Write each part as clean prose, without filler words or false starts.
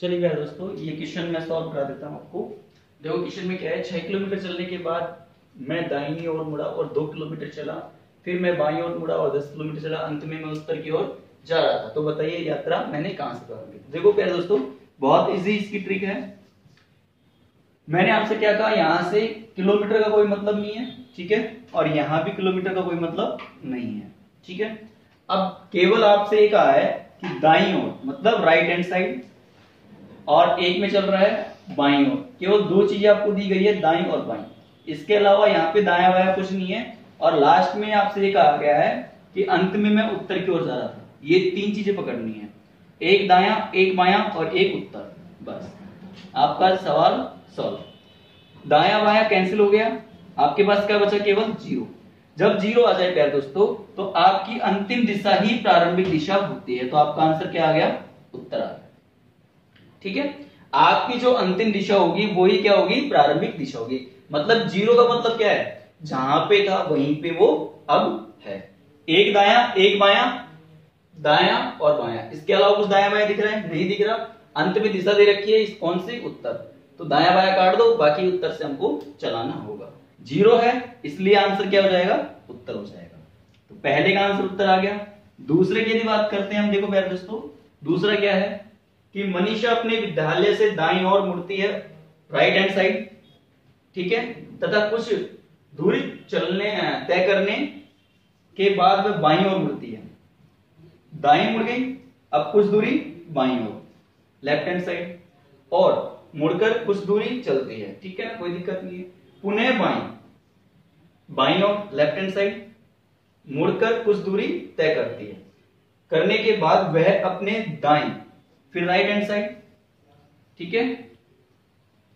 चलिए यार दोस्तों, ये क्वेश्चन मैं सॉल्व करा देता हूँ आपको। देखो क्वेश्चन में क्या है, 6 किलोमीटर चलने के बाद मैं दाहिनी ओर मुड़ा और 2 किलोमीटर चला, फिर मैं बाईं ओर मुड़ा और 10 किलोमीटर चला, अंत में मैं उत्तर की ओर जा रहा था। तो बताइए यात्रा मैंने कहां से प्रारंभ की। देखो प्यारे दोस्तों, बहुत इजी इसकी ट्रिक है। मैंने आपसे क्या कहा, यहां से किलोमीटर का कोई मतलब नहीं है, ठीक है, और यहां भी किलोमीटर का कोई मतलब नहीं है, ठीक है। अब केवल आपसे ये कहा है कि दाईं ओर मतलब राइट हैंड साइड, और एक में चल रहा है बाईं ओर। केवल दो चीजें आपको दी गई है, दाईं और बाईं, इसके अलावा यहाँ पे दाया बाया कुछ नहीं है। और लास्ट में आपसे ये कहा गया है कि अंत में मैं उत्तर की ओर जा रहा था। ये तीन चीजें पकड़नी है, एक दाया, एक बाया और एक उत्तर। बस आपका सवाल सॉल्व। दाया बाया कैंसिल हो गया, आपके पास क्या बचा, केवल जीरो। जब जीरो आ जाए प्यारे दोस्तों, तो आपकी अंतिम दिशा ही प्रारंभिक दिशा होती है। तो आपका आंसर क्या आ गया, उत्तर आ गया, ठीक है। आपकी जो अंतिम दिशा होगी वही क्या होगी, प्रारंभिक दिशा होगी। मतलब जीरो का मतलब क्या है, जहां पे था वहीं पे वो अब है। एक दाया एक बाया, दाया और बाया, इसके अलावा कुछ दाया बाया दिख रहा है, नहीं दिख रहा। अंत में दिशा दे रखी है, इस कौन सी, उत्तर। तो दाया बाया काट दो, बाकी उत्तर से हमको चलाना होगा। जीरो है इसलिए आंसर क्या हो जाएगा, उत्तर हो जाएगा। तो पहले का आंसर उत्तर आ गया। दूसरे की यदि बात करते हैं हम, देखो प्यारे दोस्तों, दूसरा क्या है कि मनीषा अपने विद्यालय से दाईं ओर मुड़ती है, राइट हैंड साइड, ठीक है, तथा कुछ दूरी चलने तय करने के बाद वह बाईं ओर मुड़ती है। दाईं मुड़ गई, अब कुछ दूरी बाईं ओर, लेफ्ट हैंड साइड, और मुड़कर कुछ दूरी चलती है, ठीक है, कोई दिक्कत नहीं है। पुनः बाईं, बाईं ओर, लेफ्ट हैंड साइड, मुड़कर कुछ दूरी तय करती है। करने के बाद वह अपने दाईं, फिर राइट हैंड साइड, ठीक है,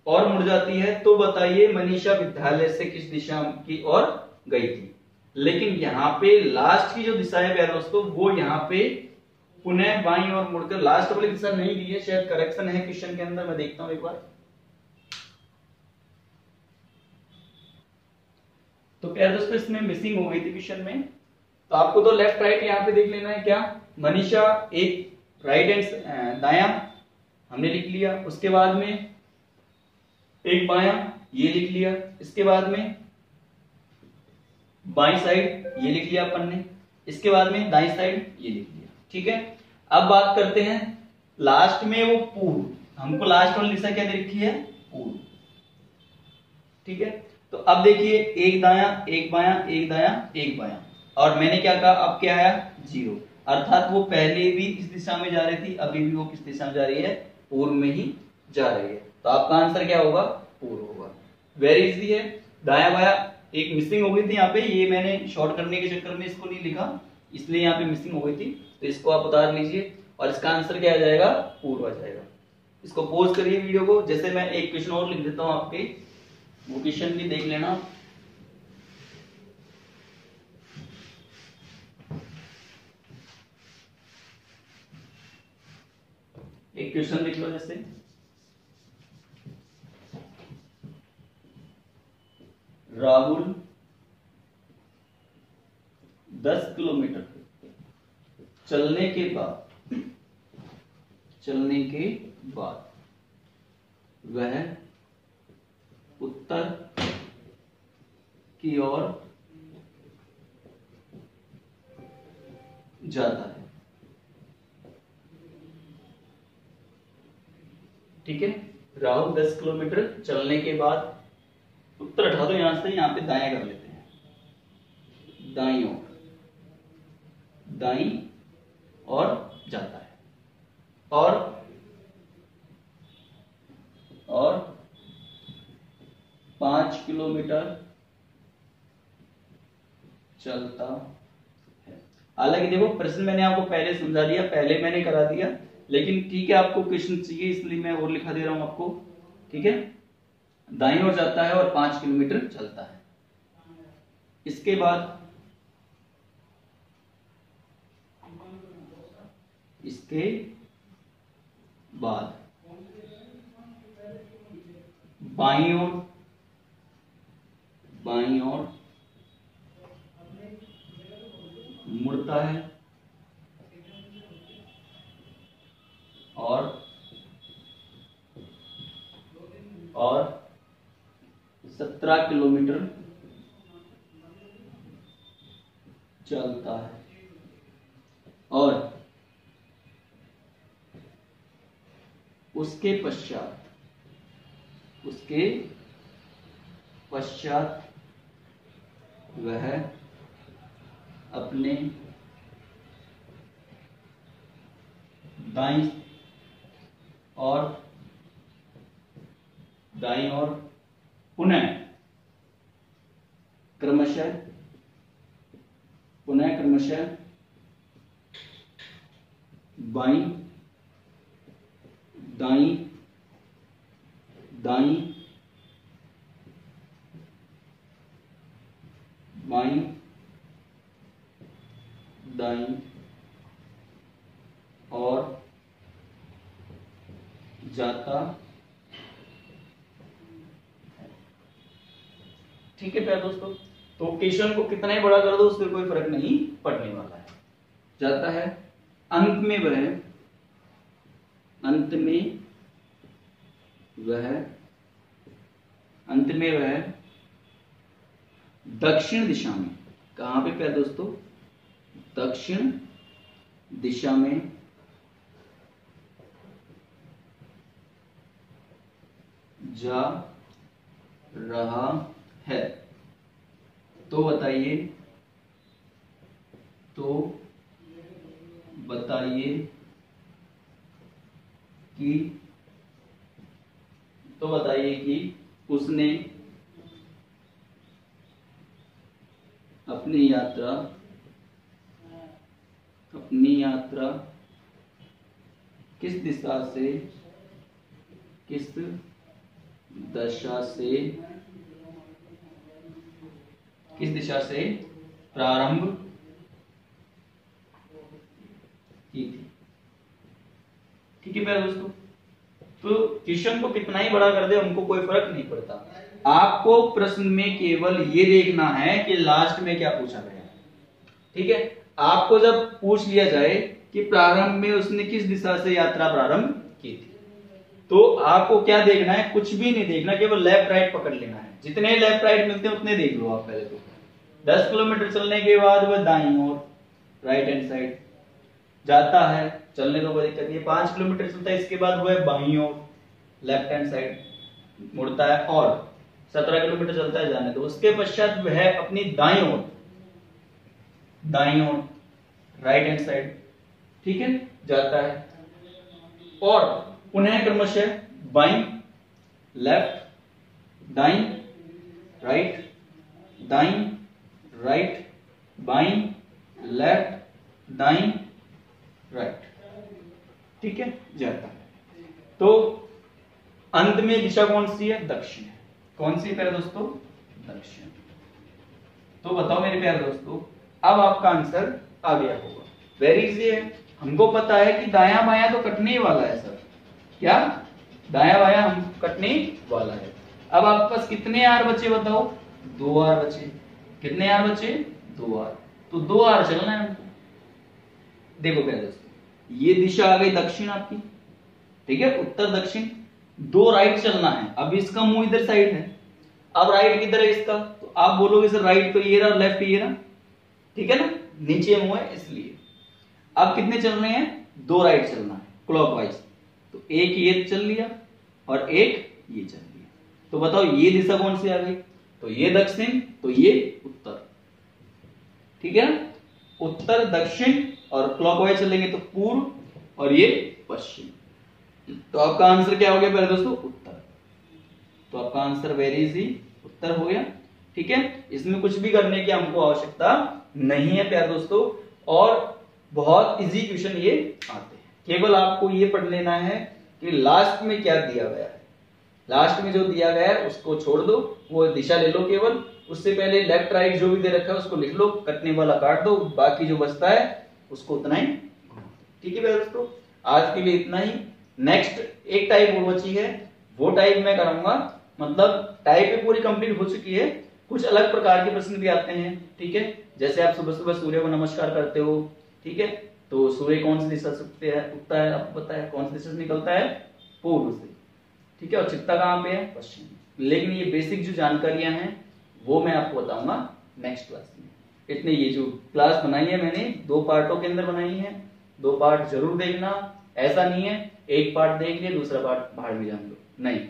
और मुड़ जाती है। तो बताइए मनीषा विद्यालय से किस दिशा की ओर गई थी। लेकिन यहां पे लास्ट की जो दिशा है प्यारे दोस्तों, वो यहां पे पुनः बाईं ओर मुड़कर, लास्ट वाली दिशा नहीं दी है, शायद करेक्शन है क्वेश्चन के अंदर, मैं देखता हूं एक बार। तो प्यारे दोस्तों इसमें मिसिंग हो गई थी क्वेश्चन में। तो आपको तो लेफ्ट राइट यहां पे देख लेना है, क्या मनीषा एक राइट हैंड दाया हमने लिख लिया, उसके बाद में एक बाया ये लिख लिया, इसके बाद में बाई साइड ये लिख लिया अपन ने, इसके बाद में दाई साइड ये लिख लिया, ठीक है। अब बात करते हैं लास्ट में, वो पूर्व, हमको लास्ट वाली दिशा क्या दे रखी है, पूर्व, ठीक है। तो अब देखिए, एक दाया एक बाया, एक दाया एक बाया, और मैंने क्या कहा, अब क्या आया, जीरो। अर्थात वो पहले भी इस दिशा में जा रही थी, अभी भी वो किस दिशा में जा रही है, पूर्व में ही जा रही है। तो आपका आंसर क्या होगा, पूर्व होगा। वेरी इजी है। दाया बाया एक मिसिंग हो गई थी यहाँ पे, ये मैंने शॉर्ट करने के चक्कर में इसको नहीं लिखा, इसलिए यहाँ पे मिसिंग हो गई थी, तो इसको आप उतार लीजिए और इसका आंसर क्या आ जाएगा, पूर्व आ जाएगा। इसको पॉज करिए वीडियो को, जैसे मैं एक क्वेश्चन और लिख देता हूं आपके, वो क्वेश्चन भी देख लेना। एक क्वेश्चन लिख लो, जैसे राहुल 10 किलोमीटर चलने के बाद वह उत्तर की ओर जाता है, ठीक है। राहुल 10 किलोमीटर चलने के बाद, उत्तर हटा दो यहां से, यहां पे दाएं कर लेते हैं, दाईं ओर, दाईं और जाता है, और 5 किलोमीटर चलता है। हालांकि देखो प्रश्न मैंने आपको पहले समझा दिया, पहले मैंने करा दिया, लेकिन ठीक है, आपको क्वेश्चन चाहिए इसलिए मैं और लिखा दे रहा हूं आपको, ठीक है। दाईं ओर जाता है और 5 किलोमीटर चलता है। इसके बाद बाईं ओर मुड़ता है और और 17 किलोमीटर चलता है। और उसके पश्चात वह अपने दाईं और पुनः क्रमशः बाईं दाईं और जाता। ठीक है प्यारे दोस्तों, तो क्वेश्चन को कितना ही बड़ा कर दो उससे कोई फर्क नहीं पड़ने वाला है। जाता है अंत में वह दक्षिण दिशा में। कहां पे प्यारे दोस्तों? दक्षिण दिशा में जा रहा है। तो बताइए कि उसने अपनी यात्रा किस दिशा से प्रारंभ की थी। ठीक है प्यारे दोस्तों, तो क्वेश्चन को कितना ही बड़ा कर दे हमको कोई फर्क नहीं पड़ता। आपको प्रश्न में केवल ये देखना है कि लास्ट में क्या पूछा गया है। ठीक है, आपको जब पूछ लिया जाए कि प्रारंभ में उसने किस दिशा से यात्रा प्रारंभ की थी, तो आपको क्या देखना है? कुछ भी नहीं देखना, केवल लेफ्ट राइट पकड़ लेना है। जितने लेफ्ट राइट मिलते हैं उतने देख लो आप पहले। तो 10 किलोमीटर चलने के बाद वह दाईं ओर राइट हैंड साइड जाता है, चलने को कोई दिक्कत नहीं। 5 किलोमीटर चलता है, इसके बाद वह बाईं ओर लेफ्ट हैंड साइड मुड़ता है और 17 किलोमीटर चलता है, जाने दो। उसके पश्चात वह अपनी दाईं ओर राइट हैंड साइड, ठीक है, जाता है और पुनः क्रमशः बाईं लेफ्ट, दाईं राइट, दाईं राइट, बाईं लेफ्ट, दाईं राइट, ठीक है, जाता है। तो अंत में दिशा कौन सी है? दक्षिण है। कौन सी प्यारे दोस्तों? दक्षिण। तो बताओ मेरे प्यारे दोस्तों, अब आपका आंसर आ गया होगा। वेरी इजी है, हमको पता है कि दायां बायां तो कटने ही वाला है सर। क्या? दायां बायां हम कटने वाला है। अब आपके पास कितने आर बचे बताओ? 2 आर बचे। कितने आर बचे? 2 आर। तो 2 आर चलना है हमको। देखो प्यारे दोस्तों, ये दिशा आ गई दक्षिण आपकी, ठीक है, उत्तर दक्षिण। 2 राइट चलना है। अब इसका मुंह इधर साइड है, अब राइट किधर है इसका? तो आप बोलोगे सर राइट तो ये रहा, लेफ्ट ये रहा, ठीक है ना, नीचे मुंह है इसलिए। अब कितने चल रहे हैं? 2 राइट चलना है क्लॉकवाइज। तो एक ये चल लिया और एक ये चल लिया। तो बताओ ये दिशा कौन सी आ गई? तो ये दक्षिण, तो ये उत्तर, ठीक है ना, उत्तर दक्षिण। और क्लॉकवाइज चलेंगे तो पूर्व और ये पश्चिम। तो आपका आंसर क्या हो गया प्यारे दोस्तों? उत्तर। तो आपका आंसर वेरी इजी उत्तर हो गया, ठीक है। इसमें कुछ भी करने की हमको आवश्यकता नहीं है प्यारे दोस्तों, और बहुत इजी क्वेश्चन ये आते हैं। केवल आपको ये पढ़ लेना है कि लास्ट में क्या दिया गया है। लास्ट में जो दिया गया है उसको छोड़ दो, वो दिशा ले लो केवल। उससे पहले लेफ्ट राइट जो भी दे रखा है उसको लिख लो, कटने वाला काट दो, बाकी जो बचता है उसको उतना ही, ठीक है प्यारे दोस्तों। आज के लिए इतना ही। नेक्स्ट एक टाइप और बची है, वो टाइप मैं कराऊंगा, मतलब टाइप पूरी कंप्लीट हो चुकी है। कुछ अलग प्रकार के प्रश्न भी आते हैं, ठीक है। जैसे आप सुबह सुबह सूर्य को नमस्कार करते हो, ठीक है, तो सूर्य कौन सी दिशा से उगता है? आपको पता है कौन सी दिशा से निकलता है? पूर्व से, ठीक है, और चित्ता कहाँ पे है, पश्चिम में। लेकिन ये बेसिक जो जानकारियां हैं वो मैं आपको बताऊंगा नेक्स्ट क्लास में। इतने ये जो क्लास बनाई है मैंने 2 पार्टों के अंदर बनाई है, 2 पार्ट जरूर देखना। ऐसा नहीं है एक पार्ट देख लिया दूसरा पार्ट बाहर भी जान दो, नहीं,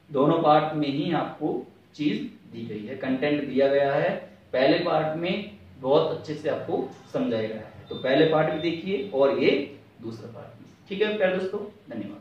दोनों पार्ट में ही आपको चीज दी गई है, कंटेंट दिया गया है। पहले पार्ट में बहुत अच्छे से आपको समझाया गया है, तो पहले पार्ट भी देखिए और ये दूसरा पार्ट भी। ठीक है प्यारे दोस्तों, धन्यवाद।